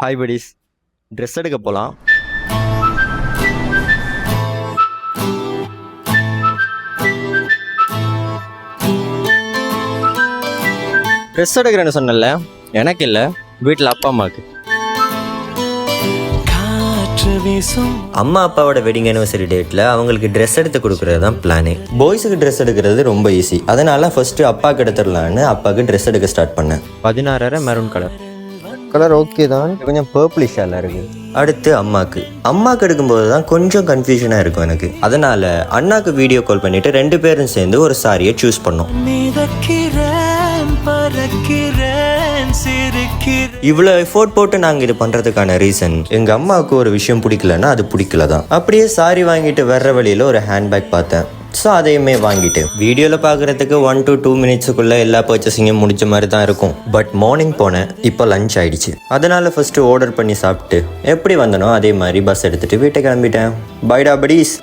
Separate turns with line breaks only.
Hi buddies, dress எடுக்க போகலாம். Dress எடுக்கிறேன்னு சொன்னல, எனக்கு இல்லை, வீட்டில் அப்பா அம்மாவுக்கு.
அம்மா அப்பாவோட வெட்டிங் அனிவர்சரி டேட்டில் அவங்களுக்கு ட்ரெஸ் எடுத்து கொடுக்குறது தான் பிளானே. பாய்ஸுக்கு ட்ரெஸ் எடுக்கிறது ரொம்ப ஈஸி. அதனால ஃபர்ஸ்ட்டு அப்பாவுக்கு எடுத்துடலான்னு அப்பாவுக்கு ட்ரெஸ் எடுக்க ஸ்டார்ட் பண்ணேன்.
16.5 மெரூன்
கலர் ஓகே தான், கொஞ்சம் பர்பிளிஷாக இருக்குது. அடுத்து அம்மாவுக்கு எடுக்கும்போது தான் கொஞ்சம் கன்ஃபியூஷனாக இருக்கும் எனக்கு. அதனால அண்ணாக்கு வீடியோ கால் பண்ணிட்டு 2 பேரும் சேர்ந்து ஒரு சாரியை சூஸ் பண்ணோம். இவ்வளோ எஃபோர்ட் போட்டு நாங்கள் இது பண்ணுறதுக்கான ரீசன், எங்கள் அம்மாவுக்கு ஒரு விஷயம் பிடிக்கலன்னா அது பிடிக்கல தான். அப்படியே சாரி வாங்கிட்டு வர்ற வழியில் ஒரு ஹேண்ட்பேக் பார்த்தேன். ஸோ அதையுமே வாங்கிட்டேன். வீடியோவில் பார்க்குறதுக்கு 1 to 2 மினிட்ஸுக்குள்ளே எல்லா பர்ச்சேசிங்கும் முடிச்ச மாதிரி தான் இருக்கும். பட் மார்னிங் போனேன், இப்போ லஞ்ச் ஆயிடுச்சு. அதனால ஃபர்ஸ்ட்டு ஆர்டர் பண்ணி சாப்பிட்டு எப்படி வந்தனோ அதே மாதிரி பஸ் எடுத்துகிட்டு வீட்டை கிளம்பிட்டேன். பைடா படிஸ்.